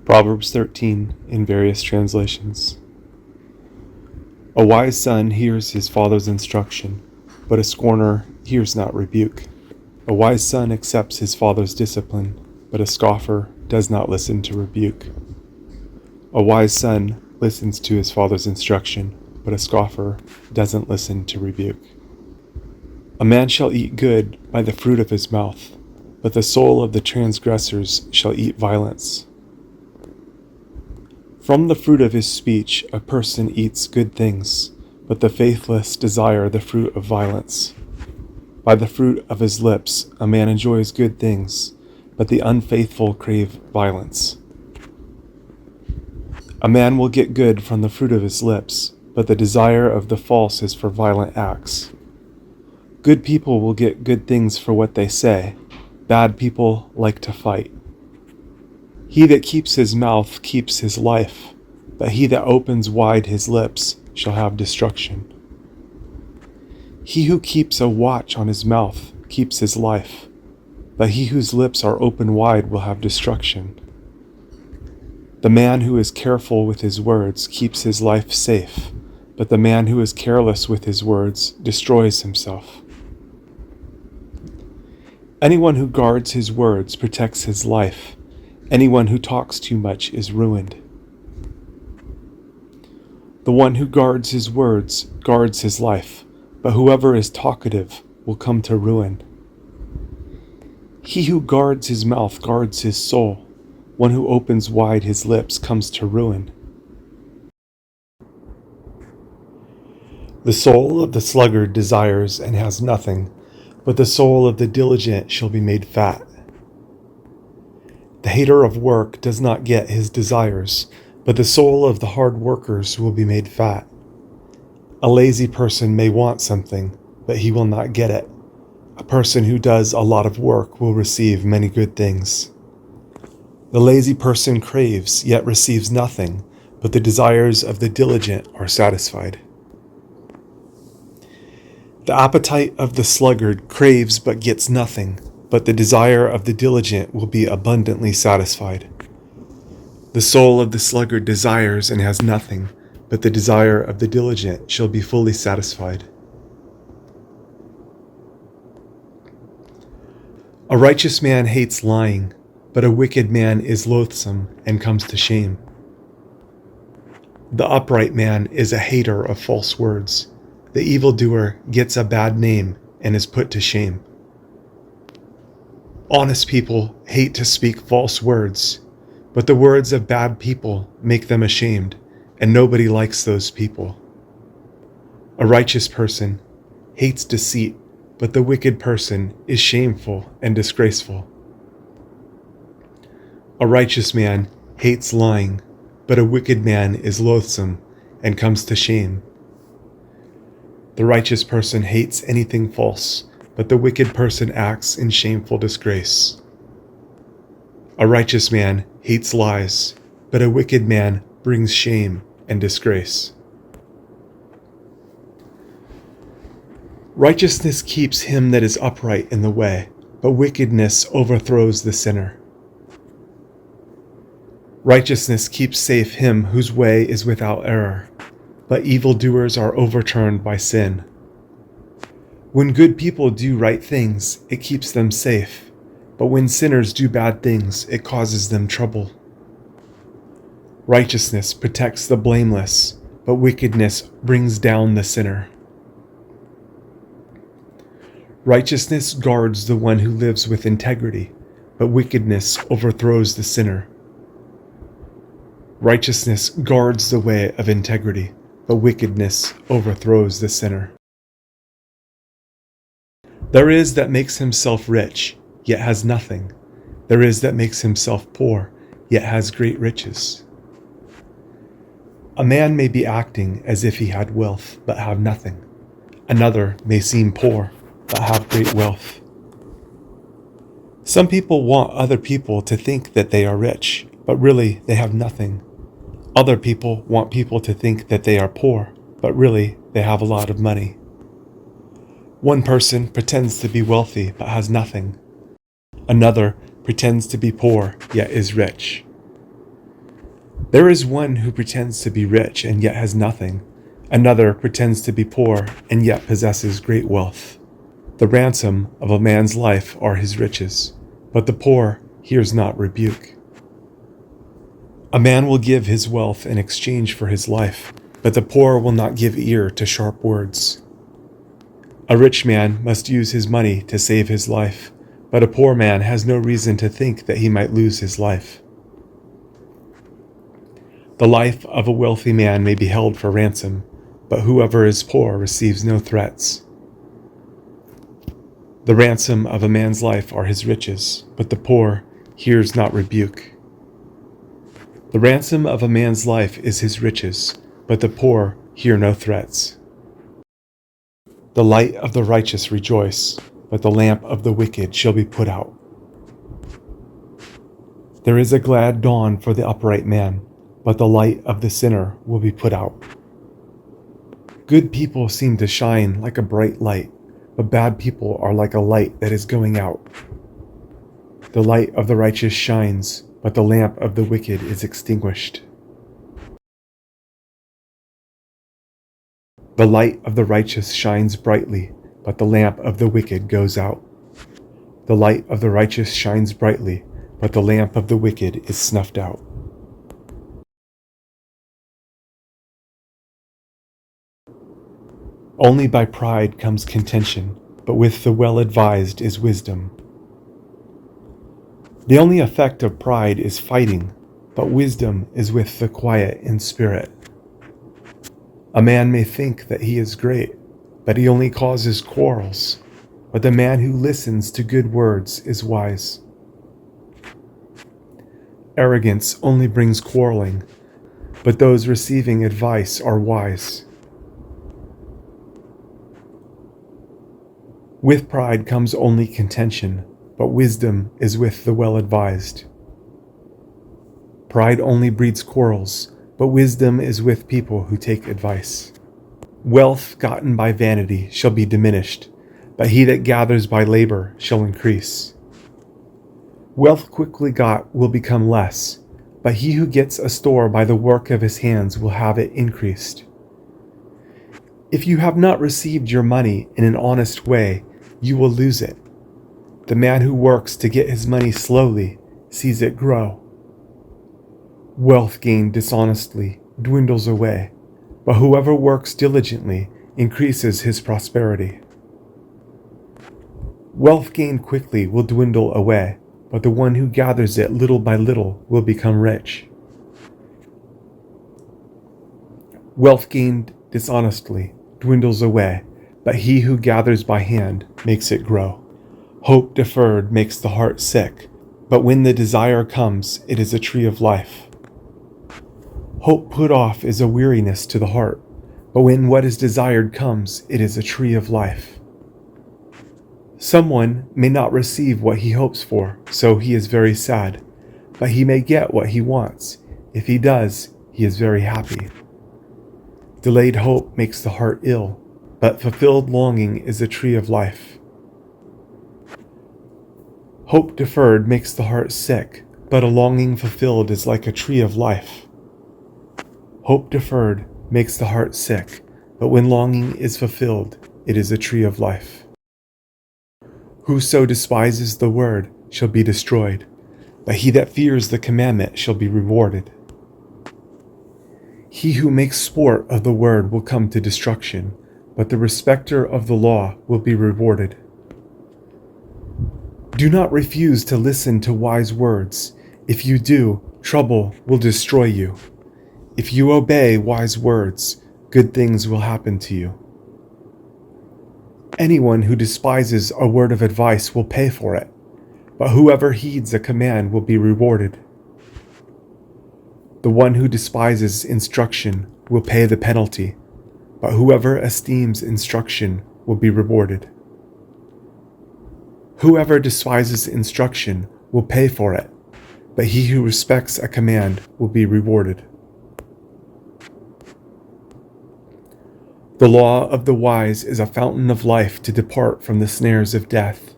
Proverbs 13 in various translations. A wise son hears his father's instruction, but a scorner hears not rebuke. A wise son accepts his father's discipline, but a scoffer does not listen to rebuke. A wise son listens to his father's instruction, but a scoffer doesn't listen to rebuke. A man shall eat good by the fruit of his mouth, but the soul of the transgressors shall eat violence. From the fruit of his speech a person eats good things, but the faithless desire the fruit of violence. By the fruit of his lips a man enjoys good things, but the unfaithful crave violence. A man will get good from the fruit of his lips, but the desire of the false is for violent acts. Good people will get good things for what they say. Bad people like to fight. He that keeps his mouth keeps his life, but he that opens wide his lips shall have destruction. He who keeps a watch on his mouth keeps his life, but he whose lips are open wide will have destruction. The man who is careful with his words keeps his life safe, but the man who is careless with his words destroys himself. Anyone who guards his words protects his life. Anyone who talks too much is ruined. The one who guards his words guards his life, but whoever is talkative will come to ruin. He who guards his mouth guards his soul. One who opens wide his lips comes to ruin. The soul of the sluggard desires and has nothing, but the soul of the diligent shall be made fat. The hater of work does not get his desires, but the soul of the hard workers will be made fat. A lazy person may want something, but he will not get it. A person who does a lot of work will receive many good things. The lazy person craves, yet receives nothing, but the desires of the diligent are satisfied. The appetite of the sluggard craves but gets nothing, but the desire of the diligent will be abundantly satisfied. The soul of the sluggard desires and has nothing, but the desire of the diligent shall be fully satisfied. A righteous man hates lying, but a wicked man is loathsome and comes to shame. The upright man is a hater of false words. The evildoer gets a bad name and is put to shame. Honest people hate to speak false words, but the words of bad people make them ashamed, and nobody likes those people. A righteous person hates deceit, but the wicked person is shameful and disgraceful. A righteous man hates lying, but a wicked man is loathsome and comes to shame. The righteous person hates anything false, but the wicked person acts in shameful disgrace. A righteous man hates lies, but a wicked man brings shame and disgrace. Righteousness keeps him that is upright in the way, but wickedness overthrows the sinner. Righteousness keeps safe him whose way is without error, but evildoers are overturned by sin. When good people do right things, it keeps them safe, but when sinners do bad things, it causes them trouble. Righteousness protects the blameless, but wickedness brings down the sinner. Righteousness guards the one who lives with integrity, but wickedness overthrows the sinner. Righteousness guards the way of integrity, but wickedness overthrows the sinner. There is that makes himself rich, yet has nothing. There is that makes himself poor, yet has great riches. A man may be acting as if he had wealth, but have nothing. Another may seem poor, but have great wealth. Some people want other people to think that they are rich, but really they have nothing. Other people want people to think that they are poor, but really they have a lot of money. One person pretends to be wealthy but has nothing. Another pretends to be poor yet is rich. There is one who pretends to be rich and yet has nothing. Another pretends to be poor and yet possesses great wealth. The ransom of a man's life are his riches, but the poor hears not rebuke. A man will give his wealth in exchange for his life, but the poor will not give ear to sharp words. A rich man must use his money to save his life, but a poor man has no reason to think that he might lose his life. The life of a wealthy man may be held for ransom, but whoever is poor receives no threats. The ransom of a man's life are his riches, but the poor hears not rebuke. The ransom of a man's life is his riches, but the poor hear no threats. The light of the righteous rejoice, but the lamp of the wicked shall be put out. There is a glad dawn for the upright man, but the light of the sinner will be put out. Good people seem to shine like a bright light, but bad people are like a light that is going out. The light of the righteous shines, but the lamp of the wicked is extinguished. The light of the righteous shines brightly, but the lamp of the wicked goes out. The light of the righteous shines brightly, but the lamp of the wicked is snuffed out. Only by pride comes contention, but with the well-advised is wisdom. The only effect of pride is fighting, but wisdom is with the quiet in spirit. A man may think that he is great, but he only causes quarrels. But the man who listens to good words is wise. Arrogance only brings quarreling, but those receiving advice are wise. With pride comes only contention, but wisdom is with the well-advised. Pride only breeds quarrels, but wisdom is with people who take advice. Wealth gotten by vanity shall be diminished, but he that gathers by labor shall increase. Wealth quickly got will become less, but he who gets a store by the work of his hands will have it increased. If you have not received your money in an honest way, you will lose it. The man who works to get his money slowly sees it grow. Wealth gained dishonestly dwindles away, but whoever works diligently increases his prosperity. Wealth gained quickly will dwindle away, but the one who gathers it little by little will become rich. Wealth gained dishonestly dwindles away, but he who gathers by hand makes it grow. Hope deferred makes the heart sick, but when the desire comes, it is a tree of life. Hope put off is a weariness to the heart, but when what is desired comes, it is a tree of life. Someone may not receive what he hopes for, so he is very sad, but he may get what he wants. If he does, he is very happy. Delayed hope makes the heart ill, but fulfilled longing is a tree of life. Hope deferred makes the heart sick, but a longing fulfilled is like a tree of life. Hope deferred makes the heart sick, but when longing is fulfilled, it is a tree of life. Whoso despises the word shall be destroyed, but he that fears the commandment shall be rewarded. He who makes sport of the word will come to destruction, but the respecter of the law will be rewarded. Do not refuse to listen to wise words. If you do, trouble will destroy you. If you obey wise words, good things will happen to you. Anyone who despises a word of advice will pay for it, but whoever heeds a command will be rewarded. The one who despises instruction will pay the penalty, but whoever esteems instruction will be rewarded. Whoever despises instruction will pay for it, but he who respects a command will be rewarded. The law of the wise is a fountain of life to depart from the snares of death.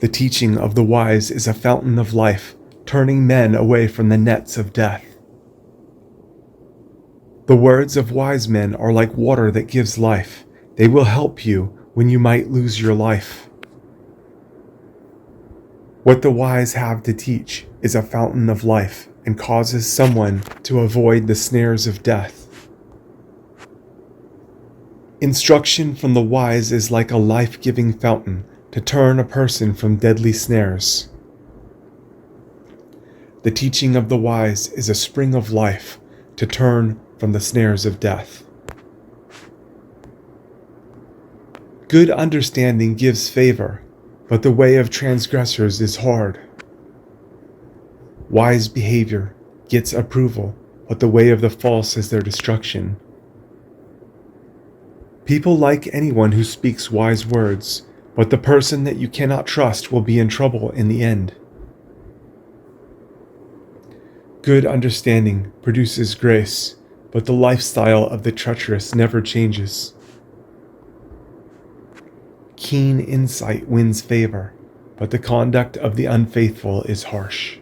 The teaching of the wise is a fountain of life turning men away from the nets of death. The words of wise men are like water that gives life. They will help you when you might lose your life. What the wise have to teach is a fountain of life and causes someone to avoid the snares of death. Instruction from the wise is like a life-giving fountain to turn a person from deadly snares. The teaching of the wise is a spring of life to turn from the snares of death. Good understanding gives favor, but the way of transgressors is hard. Wise behavior gets approval, but the way of the false is their destruction. People like anyone who speaks wise words, but the person that you cannot trust will be in trouble in the end. Good understanding produces grace, but the lifestyle of the treacherous never changes. Keen insight wins favor, but the conduct of the unfaithful is harsh.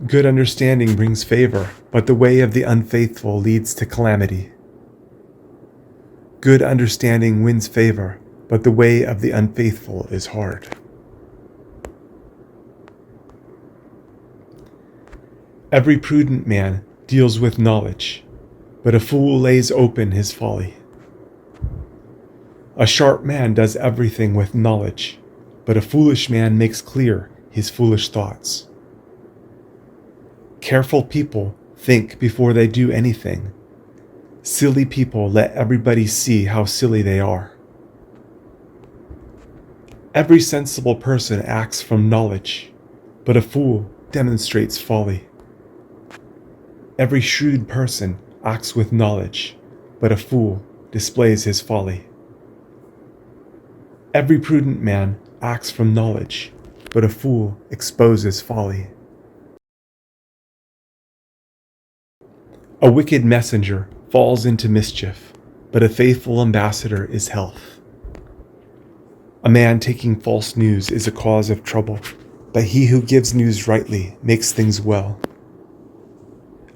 Good understanding brings favor, but the way of the unfaithful leads to calamity. Good understanding wins favor, but the way of the unfaithful is hard. Every prudent man deals with knowledge, but a fool lays open his folly. A sharp man does everything with knowledge, but a foolish man makes clear his foolish thoughts. Careful people think before they do anything. Silly people let everybody see how silly they are. Every sensible person acts from knowledge, but a fool demonstrates folly. Every shrewd person acts with knowledge, but a fool displays his folly. Every prudent man acts from knowledge, but a fool exposes folly. A wicked messenger falls into mischief, but a faithful ambassador is health. A man taking false news is a cause of trouble, but he who gives news rightly makes things well.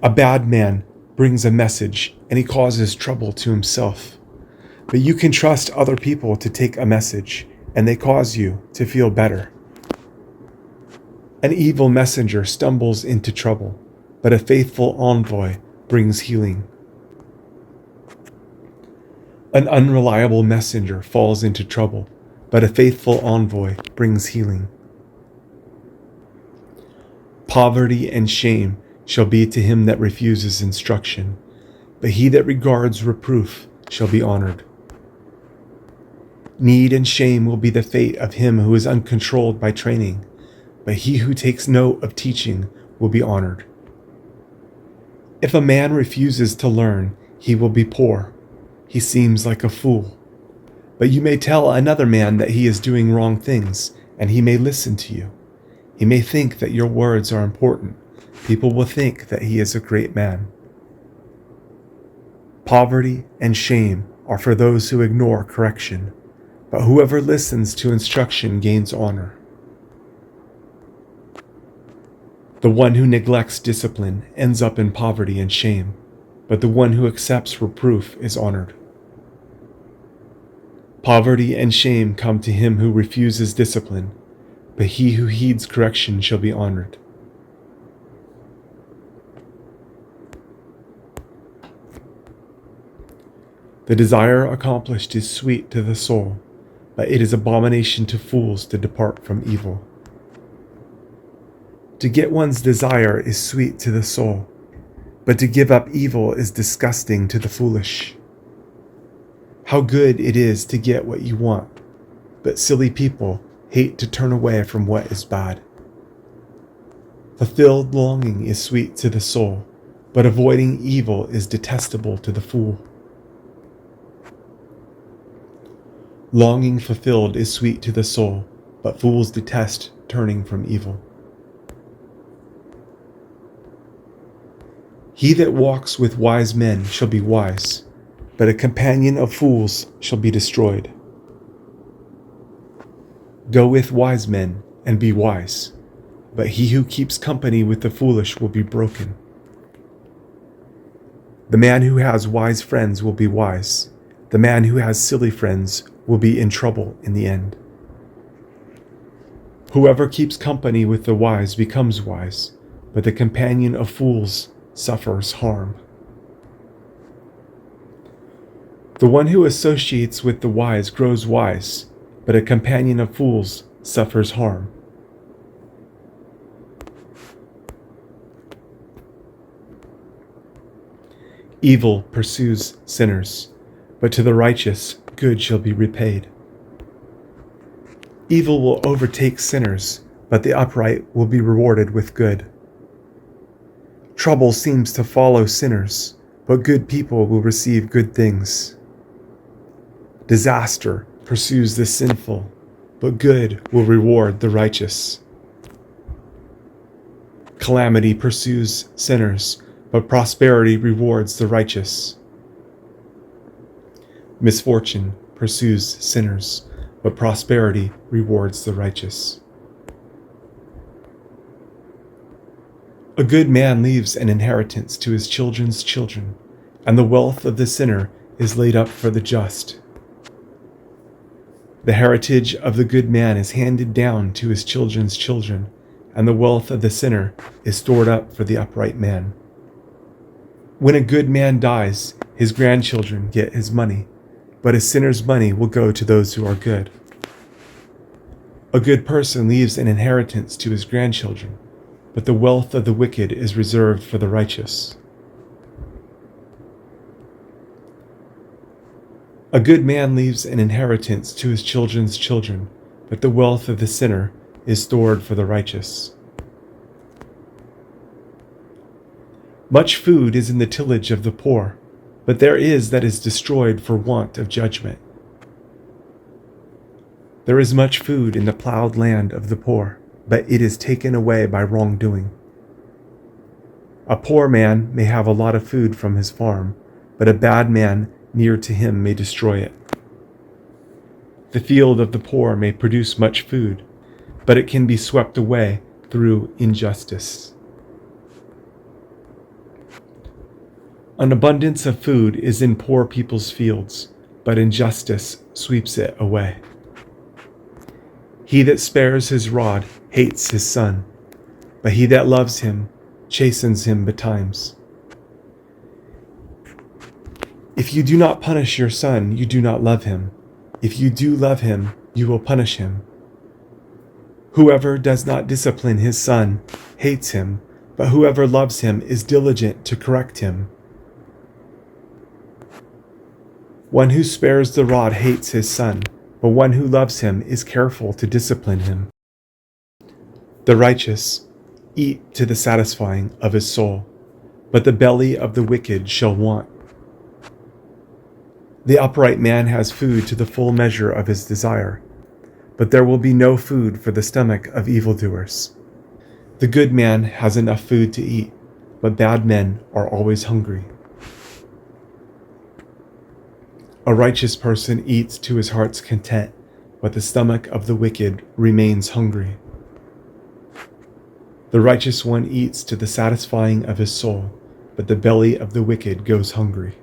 A bad man brings a message and he causes trouble to himself, but you can trust other people to take a message and they cause you to feel better. An evil messenger stumbles into trouble, but a faithful envoy brings healing. An unreliable messenger falls into trouble, but a faithful envoy brings healing. Poverty and shame shall be to him that refuses instruction, but he that regards reproof shall be honored. Need and shame will be the fate of him who is uncontrolled by training, but he who takes note of teaching will be honored. If a man refuses to learn, he will be poor. He seems like a fool. But you may tell another man that he is doing wrong things, and he may listen to you. He may think that your words are important. People will think that he is a great man. Poverty and shame are for those who ignore correction, but whoever listens to instruction gains honor. The one who neglects discipline ends up in poverty and shame, but the one who accepts reproof is honored. Poverty and shame come to him who refuses discipline, but he who heeds correction shall be honored. The desire accomplished is sweet to the soul, but it is abomination to fools to depart from evil. To get one's desire is sweet to the soul, but to give up evil is disgusting to the foolish. How good it is to get what you want, but silly people hate to turn away from what is bad. Fulfilled longing is sweet to the soul, but avoiding evil is detestable to the fool. Longing fulfilled is sweet to the soul, but fools detest turning from evil. He that walks with wise men shall be wise, but a companion of fools shall be destroyed. Go with wise men, and be wise, but he who keeps company with the foolish will be broken. The man who has wise friends will be wise. The man who has silly friends will be in trouble in the end. Whoever keeps company with the wise becomes wise, but the companion of fools suffers harm. The one who associates with the wise grows wise, but a companion of fools suffers harm. Evil pursues sinners, but to the righteous good shall be repaid. Evil will overtake sinners, but the upright will be rewarded with good. Trouble seems to follow sinners, but good people will receive good things. Disaster pursues the sinful, but good will reward the righteous. Calamity pursues sinners, but prosperity rewards the righteous. Misfortune pursues sinners, but prosperity rewards the righteous. A good man leaves an inheritance to his children's children, and the wealth of the sinner is laid up for the just. The heritage of the good man is handed down to his children's children, and the wealth of the sinner is stored up for the upright man. When a good man dies, his grandchildren get his money, but a sinner's money will go to those who are good. A good person leaves an inheritance to his grandchildren, but the wealth of the wicked is reserved for the righteous. A good man leaves an inheritance to his children's children, but the wealth of the sinner is stored for the righteous. Much food is in the tillage of the poor, but there is that is destroyed for want of judgment. There is much food in the plowed land of the poor, but it is taken away by wrongdoing. A poor man may have a lot of food from his farm, but a bad man near to him may destroy it. The field of the poor may produce much food, but it can be swept away through injustice. An abundance of food is in poor people's fields, but injustice sweeps it away. He that spares his rod hates his son, but he that loves him chastens him betimes. If you do not punish your son, you do not love him. If you do love him, you will punish him. Whoever does not discipline his son hates him, but whoever loves him is diligent to correct him. One who spares the rod hates his son, but one who loves him is careful to discipline him. The righteous eat to the satisfying of his soul, but the belly of the wicked shall want. The upright man has food to the full measure of his desire, but there will be no food for the stomach of evildoers. The good man has enough food to eat, but bad men are always hungry. A righteous person eats to his heart's content, but the stomach of the wicked remains hungry. The righteous one eats to the satisfying of his soul, but the belly of the wicked goes hungry.